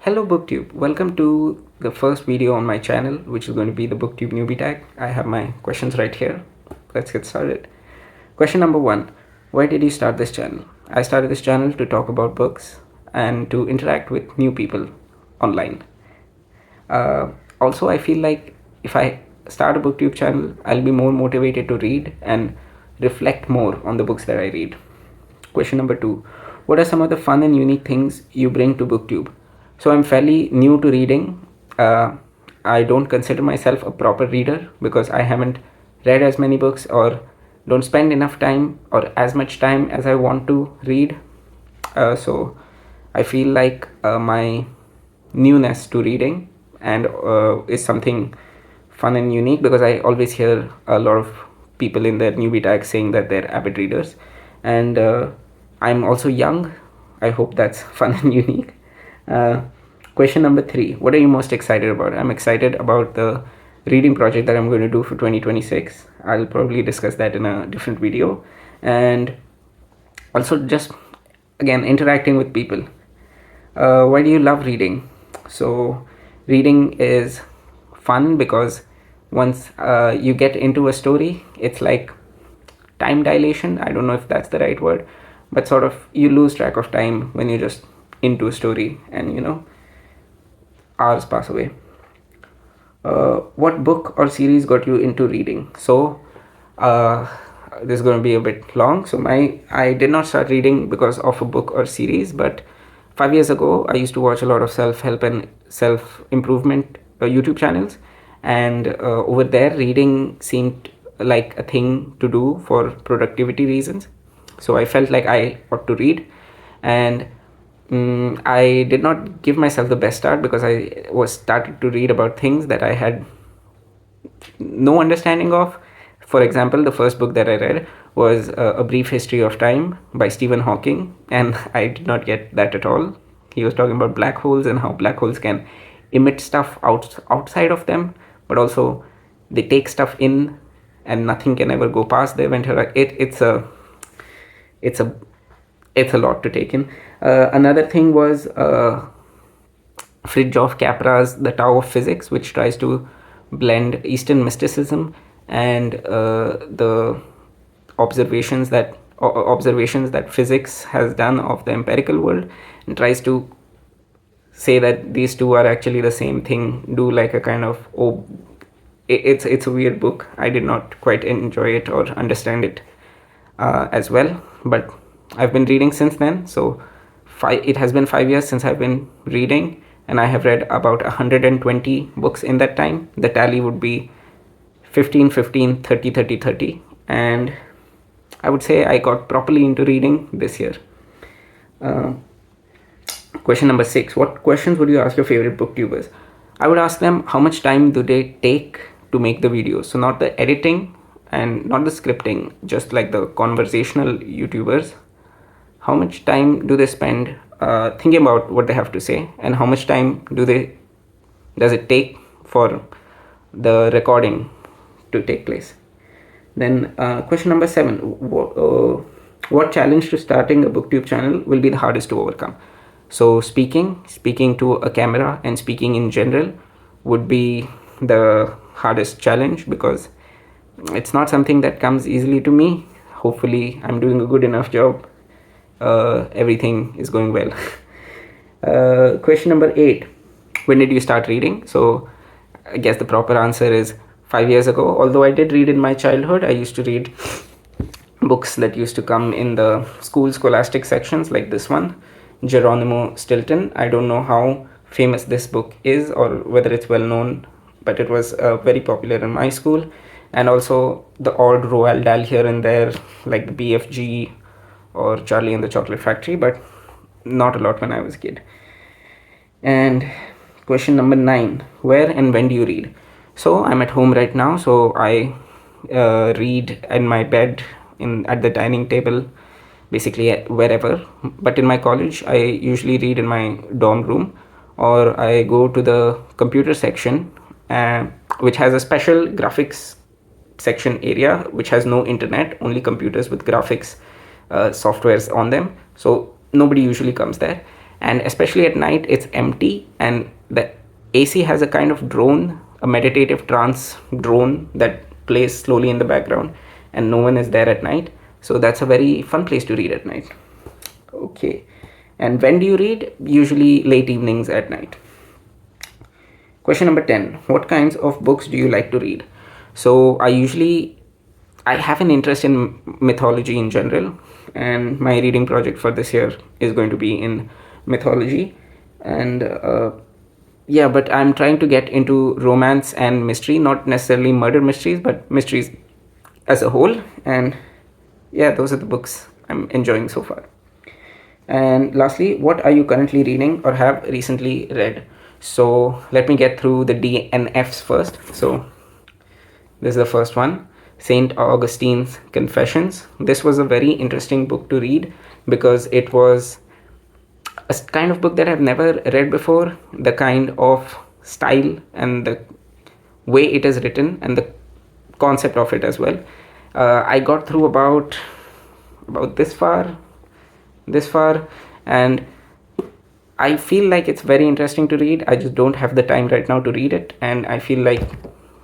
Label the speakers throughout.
Speaker 1: Hello BookTube, welcome to the first video on my channel, which is going to be the BookTube Newbie Tag. I have my questions right here. Let's get started. Question number 1. Why did you start this channel? I started this channel to talk about books and to interact with new people online. Also, I feel like if I start a BookTube channel, I'll be more motivated to read and reflect more on the books that I read. Question number 2. What are some of the fun and unique things you bring to BookTube? So I'm fairly new to reading. I don't consider myself a proper reader because I haven't read as many books or don't spend enough time or as much time as I want to read. So I feel like my newness to reading and is something fun and unique because I always hear a lot of people in their newbie tag saying that they're avid readers, and I'm also young. I hope that's fun and unique. Question number 3. What are you most excited about? I'm excited about the reading project that I'm going to do for 2026. I'll probably discuss that in a different video. And also just, again, interacting with people. Why do you love reading? So reading is fun because once you get into a story, it's like time dilation. I don't know if that's the right word, but sort of you lose track of time when you're just into a story and hours pass away. What book or series got you into reading? So this is going to be a bit long. So I did not start reading because of a book or series, but 5 years ago I used to watch a lot of self-help and self-improvement YouTube channels, and over there reading seemed like a thing to do for productivity reasons. So I felt like I ought to read, and I did not give myself the best start because I was started to read about things that I had no understanding of. For example, the first book that I read was A Brief History of Time by Stephen Hawking, and I did not get that at all. He was talking about black holes and how black holes can emit stuff outside of them, but also they take stuff in and nothing can ever go past the event horizon. It's a lot to take in. Another thing was Fritjof Capra's The Tao of Physics, which tries to blend Eastern mysticism and the observations that physics has done of the empirical world, and tries to say that these two are actually the same thing. Do like a kind of it's a weird book. I did not quite enjoy it or understand it as well, but I've been reading since then. So it has been 5 years since I've been reading, and I have read about 120 books in that time. The tally would be 15, 15, 30, 30, 30. And I would say I got properly into reading this year. Question number 6. What questions would you ask your favorite booktubers? I would ask them how much time do they take to make the videos. So not the editing and not the scripting, just like the conversational YouTubers. How much time do they spend thinking about what they have to say, and how much time does it take for the recording to take place? Then question number 7. What challenge to starting a BookTube channel will be the hardest to overcome? So speaking to a camera and speaking in general would be the hardest challenge because it's not something that comes easily to me. Hopefully I'm doing a good enough job. Everything is going well. Question number 8. When did you start reading? So I guess the proper answer is 5 years ago. Although I did read in my childhood, I used to read books that used to come in the scholastic sections, like this one, Geronimo Stilton. I don't know how famous this book is or whether it's well known, but it was very popular in my school. And also the odd Roald Dahl here and there, like the BFG or Charlie and the Chocolate Factory, but not a lot when I was a kid. And question number 9. Where and when do you read? So I'm at home right now, so I read in my bed, at the dining table, basically wherever. But in my college, I usually read in my dorm room, or I go to the computer section, which has a special graphics section area, which has no internet, only computers with graphics softwares on them. So nobody usually comes there. and especially at night it's empty, and the AC has a kind of drone, a meditative trance drone that plays slowly in the background, and no one is there at night. So that's a very fun place to read at night. Okay. And when do you read? Usually late evenings at night. Question number 10. What kinds of books do you like to read? So I have an interest in mythology in general, and my reading project for this year is going to be in mythology. And yeah, but I'm trying to get into romance and mystery, not necessarily murder mysteries, but mysteries as a whole. And yeah, those are the books I'm enjoying so far. And lastly, what are you currently reading or have recently read? So let me get through the DNFs first. So this is the first one, Saint Augustine's Confessions. This was a very interesting book to read because it was a kind of book that I've never read before. The kind of style and the way it is written and the concept of it as well. I got through about this far, and I feel like it's very interesting to read. I just don't have the time right now to read it, and I feel like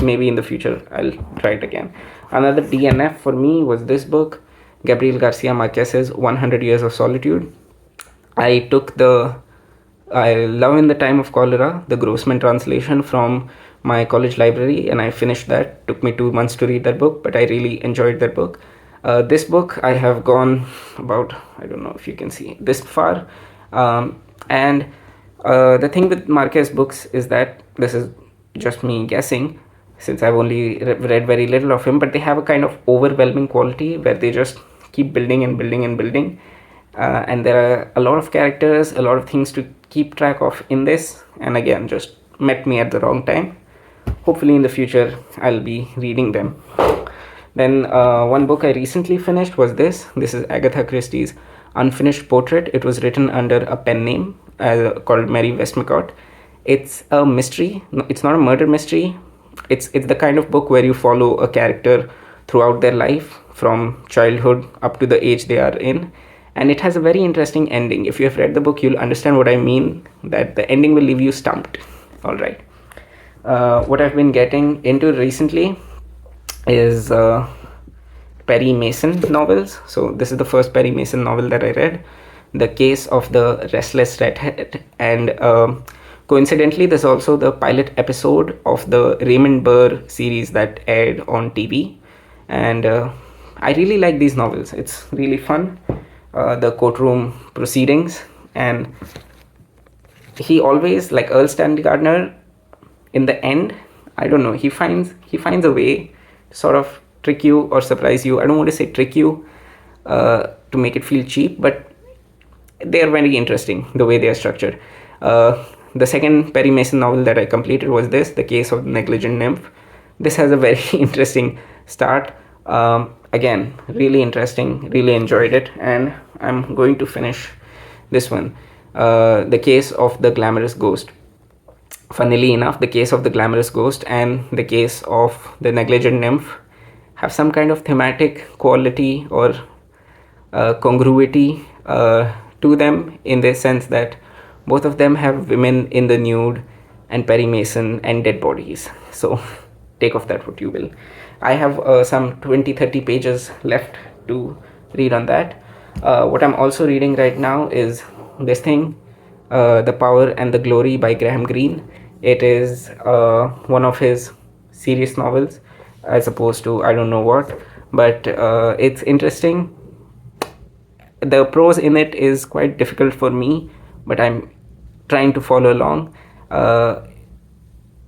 Speaker 1: maybe in the future I'll try it again. Another DNF for me was this book, Gabriel Garcia Marquez's 100 Years of Solitude. I took the Love in the Time of Cholera, the Grossman translation, from my college library, and I finished that. Took me 2 months to read that book, but I really enjoyed that book. This book I have gone about, I don't know if you can see, this far. And the thing with Marquez books is that, this is just me guessing since I've only read very little of him, but they have a kind of overwhelming quality where they just keep building and building and building. And there are a lot of characters, a lot of things to keep track of in this, and again, just met me at the wrong time. Hopefully in the future I'll be reading them. Then one book I recently finished was this. This is Agatha Christie's Unfinished Portrait. It was written under a pen name called Mary Westmacott. It's a mystery. It's not a murder mystery. It's the kind of book where you follow a character throughout their life from childhood up to the age they are in. And it has a very interesting ending. If you have read the book, you'll understand what I mean, that the ending will leave you stumped. All right. What I've been getting into recently is Perry Mason novels. So this is the first Perry Mason novel that I read, The Case of the Restless Redhead. And coincidentally, there's also the pilot episode of the Raymond Burr series that aired on TV. And I really like these novels. It's really fun. The courtroom proceedings, and he always, like Earl Stanley Gardner, in the end, I don't know, he finds a way to sort of trick you or surprise you. I don't want to say trick you to make it feel cheap, but they are very interesting the way they are structured. The second Perry Mason novel that I completed was this, The Case of the Negligent Nymph. This has a very interesting start. Again, really interesting, really enjoyed it, and I'm going to finish this one, The Case of the Glamorous Ghost. Funnily enough, The Case of the Glamorous Ghost and The Case of the Negligent Nymph have some kind of thematic quality or congruity to them, in the sense that both of them have women in the nude and Perry Mason and dead bodies. So take of that what you will. I have some 20-30 pages left to read on that. What I'm also reading right now is this thing, The Power and the Glory by Graham Greene. It is one of his serious novels, as opposed to I don't know what, but it's interesting. The prose in it is quite difficult for me, but I'm trying to follow along.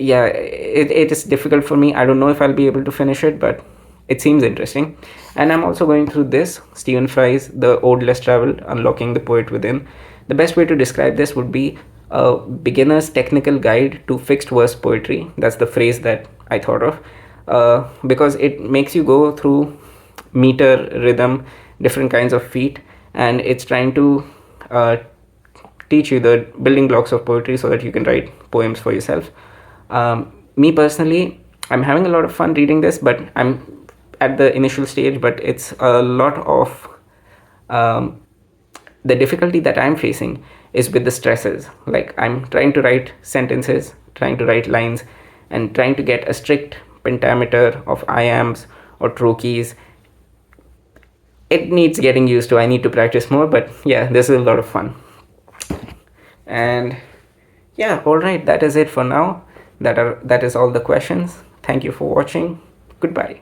Speaker 1: Yeah, it is difficult for me. I don't know if I'll be able to finish it, but it seems interesting. And I'm also going through this, Stephen Fry's The Ode Less Traveled, Unlocking the Poet Within. The best way to describe this would be a beginner's technical guide to fixed verse poetry. That's the phrase that I thought of, because it makes you go through meter, rhythm, different kinds of feet, and it's trying to teach you the building blocks of poetry so that you can write poems for yourself. Me personally, I'm having a lot of fun reading this, but I'm at the initial stage, but it's a lot of the difficulty that I'm facing is with the stresses. Like I'm trying to write sentences, trying to write lines, and trying to get a strict pentameter of iambs or trochees. It needs getting used to. I need to practice more, but yeah, this is a lot of fun. And yeah, all right, that is it for now. That is all the questions. Thank you for watching. Goodbye.